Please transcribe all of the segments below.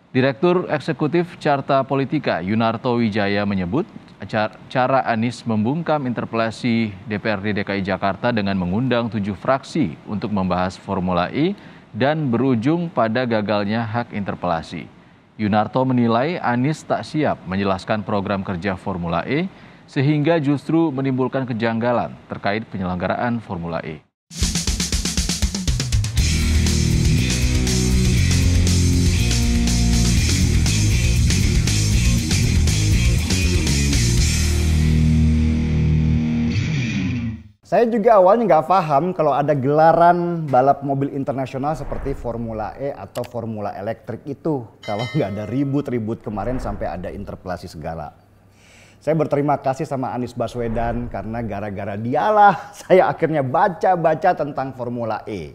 Direktur Eksekutif Carta Politika Yunarto Wijaya menyebut cara Anies membungkam interpelasi DPRD DKI Jakarta dengan mengundang 7 fraksi untuk membahas Formula E dan berujung pada gagalnya hak interpelasi. Yunarto menilai Anies tak siap menjelaskan program kerja Formula E sehingga justru menimbulkan kejanggalan terkait penyelenggaraan Formula E. Saya juga awalnya nggak paham kalau ada gelaran balap mobil internasional seperti Formula E atau Formula Elektrik itu. Kalau nggak ada ribut-ribut kemarin sampai ada interpelasi segala. Saya berterima kasih sama Anies Baswedan karena gara-gara dialah saya akhirnya baca-baca tentang Formula E.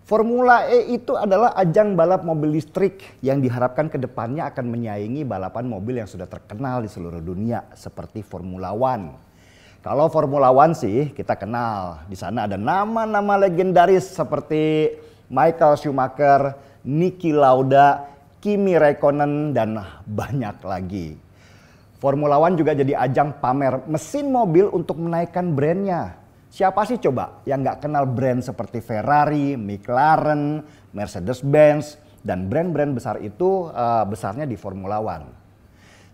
Formula E itu adalah ajang balap mobil listrik yang diharapkan ke depannya akan menyaingi balapan mobil yang sudah terkenal di seluruh dunia seperti Formula One. Kalau Formula One sih kita kenal, di sana ada nama-nama legendaris seperti Michael Schumacher, Niki Lauda, Kimi Räikkönen, dan banyak lagi. Formula One juga jadi ajang pamer mesin mobil untuk menaikkan brandnya. Siapa sih coba yang nggak kenal brand seperti Ferrari, McLaren, Mercedes-Benz, dan brand-brand besar itu besarnya di Formula One.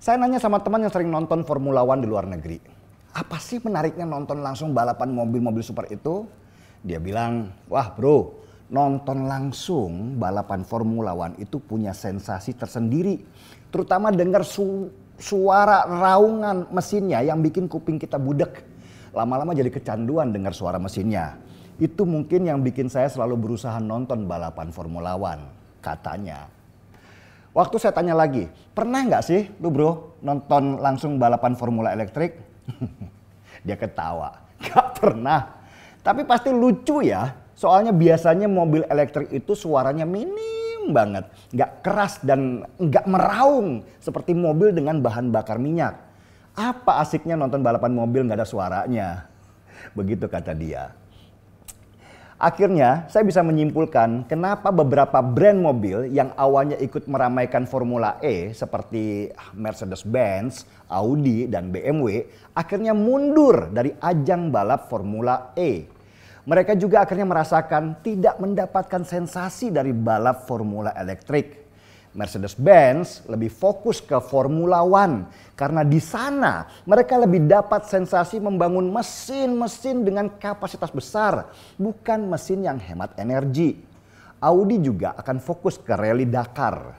Saya nanya sama teman yang sering nonton Formula One di luar negeri. Apa sih menariknya nonton langsung balapan mobil-mobil super itu? Dia bilang, wah bro, nonton langsung balapan Formula One itu punya sensasi tersendiri. Terutama dengar suara raungan mesinnya yang bikin kuping kita budek. Lama-lama jadi kecanduan dengar suara mesinnya. Itu mungkin yang bikin saya selalu berusaha nonton balapan Formula One, katanya. Waktu saya tanya lagi, pernah nggak sih lu bro nonton langsung balapan Formula Elektrik? Dia ketawa, gak pernah. Tapi pasti lucu ya, soalnya biasanya mobil elektrik itu suaranya minim banget. Gak keras dan gak meraung seperti mobil dengan bahan bakar minyak. Apa asiknya nonton balapan mobil gak ada suaranya? Begitu kata dia. Akhirnya saya bisa menyimpulkan kenapa beberapa brand mobil yang awalnya ikut meramaikan Formula E seperti Mercedes-Benz, Audi, dan BMW akhirnya mundur dari ajang balap Formula E. Mereka juga akhirnya merasakan tidak mendapatkan sensasi dari balap Formula Elektrik. Mercedes-Benz lebih fokus ke Formula One karena di sana mereka lebih dapat sensasi membangun mesin-mesin dengan kapasitas besar, bukan mesin yang hemat energi. Audi juga akan fokus ke rally Dakar.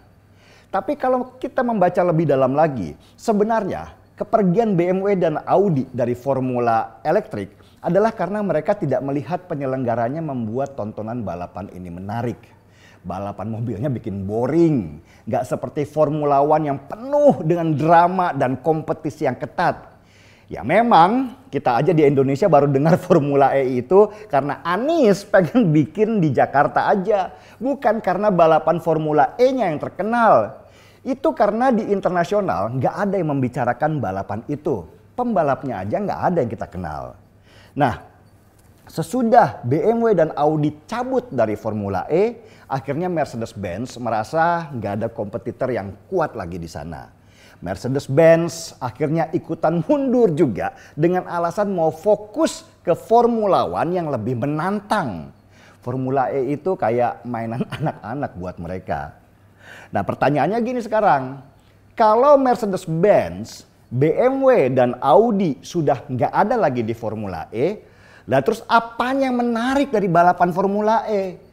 Tapi kalau kita membaca lebih dalam lagi, sebenarnya kepergian BMW dan Audi dari Formula Elektrik adalah karena mereka tidak melihat penyelenggaranya membuat tontonan balapan ini menarik. Balapan mobilnya bikin boring. Gak seperti Formula One yang penuh dengan drama dan kompetisi yang ketat. Ya memang kita aja di Indonesia baru dengar Formula E itu karena Anies pengen bikin di Jakarta aja. Bukan karena balapan Formula E-nya yang terkenal. Itu karena di internasional gak ada yang membicarakan balapan itu. Pembalapnya aja gak ada yang kita kenal. Nah, sesudah BMW dan Audi cabut dari Formula E, akhirnya Mercedes-Benz merasa nggak ada kompetitor yang kuat lagi di sana. Mercedes-Benz akhirnya ikutan mundur juga dengan alasan mau fokus ke Formula One yang lebih menantang. Formula E itu kayak mainan anak-anak buat mereka. Nah pertanyaannya gini sekarang, kalau Mercedes-Benz, BMW dan Audi sudah nggak ada lagi di Formula E, lah terus apanya yang menarik dari balapan Formula E?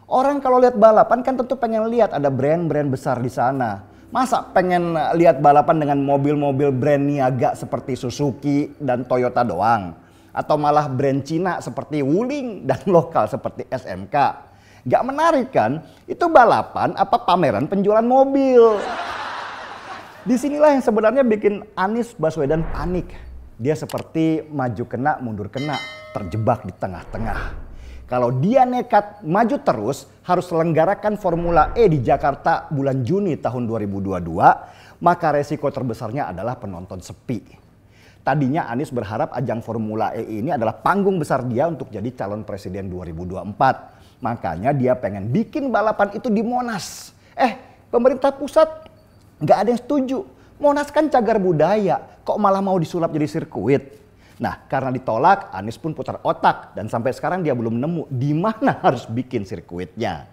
Orang kalau lihat balapan kan tentu pengen lihat ada brand-brand besar di sana. Masa pengen lihat balapan dengan mobil-mobil brand niaga seperti Suzuki dan Toyota doang? Atau malah brand Cina seperti Wuling dan lokal seperti SMK? Gak menarik kan? Itu balapan apa pameran penjualan mobil? Disinilah yang sebenarnya bikin Anies Baswedan panik. Dia seperti maju kena, mundur kena, terjebak di tengah-tengah. Kalau dia nekat maju terus, harus selenggarakan Formula E di Jakarta bulan Juni tahun 2022, maka resiko terbesarnya adalah penonton sepi. Tadinya Anies berharap ajang Formula E ini adalah panggung besar dia untuk jadi calon presiden 2024. Makanya dia pengen bikin balapan itu di Monas. Pemerintah pusat nggak ada yang setuju. Monas kan cagar budaya, kok malah mau disulap jadi sirkuit? Nah, karena ditolak, Anies pun putar otak dan sampai sekarang dia belum nemu di mana harus bikin sirkuitnya.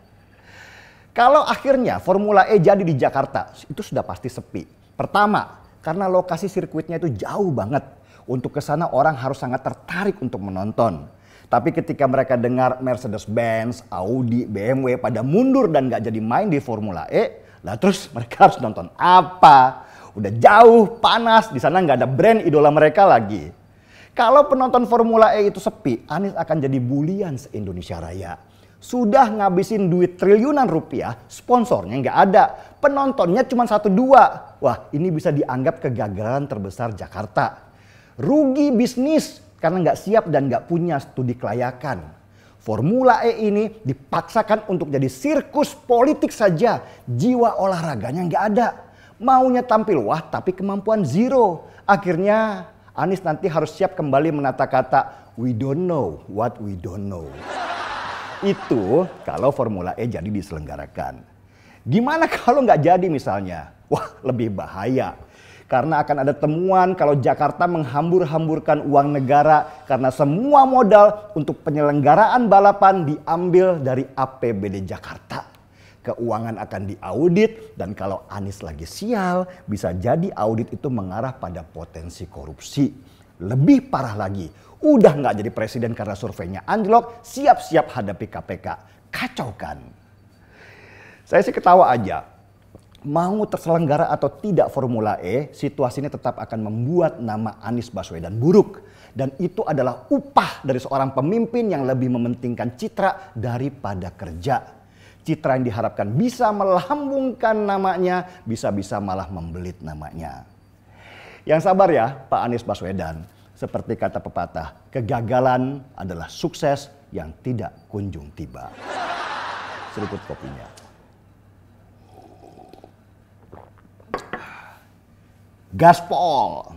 Kalau akhirnya Formula E jadi di Jakarta, itu sudah pasti sepi. Pertama, karena lokasi sirkuitnya itu jauh banget. Untuk ke sana orang harus sangat tertarik untuk menonton. Tapi ketika mereka dengar Mercedes-Benz, Audi, BMW pada mundur dan nggak jadi main di Formula E, lah terus mereka harus nonton apa? Udah jauh, panas, di sana nggak ada brand idola mereka lagi. Kalau penonton Formula E itu sepi, Anies akan jadi bulian se-Indonesia Raya. Sudah ngabisin duit triliunan rupiah, sponsornya nggak ada. Penontonnya cuma 1-2. Wah, ini bisa dianggap kegagalan terbesar Jakarta. Rugi bisnis karena nggak siap dan nggak punya studi kelayakan. Formula E ini dipaksakan untuk jadi sirkus politik saja. Jiwa olahraganya nggak ada. Maunya tampil wah tapi kemampuan zero. Akhirnya Anies nanti harus siap kembali menata kata we don't know what we don't know. Itu kalau Formula E jadi diselenggarakan. Gimana kalau nggak jadi misalnya? Wah, lebih bahaya. Karena akan ada temuan kalau Jakarta menghambur-hamburkan uang negara karena semua modal untuk penyelenggaraan balapan diambil dari APBD Jakarta. Keuangan akan diaudit dan kalau Anies lagi sial bisa jadi audit itu mengarah pada potensi korupsi. Lebih parah lagi, udah nggak jadi presiden karena surveinya anjlok, siap-siap hadapi KPK. Kacau kan? Saya sih ketawa aja. Mau terselenggara atau tidak Formula E, situasi ini tetap akan membuat nama Anies Baswedan buruk. Dan itu adalah upah dari seorang pemimpin yang lebih mementingkan citra daripada kerja. Citra yang diharapkan bisa melambungkan namanya, bisa-bisa malah membelit namanya. Yang sabar ya Pak Anies Baswedan. Seperti kata pepatah, kegagalan adalah sukses yang tidak kunjung tiba. Seruput kopinya. Gaspol.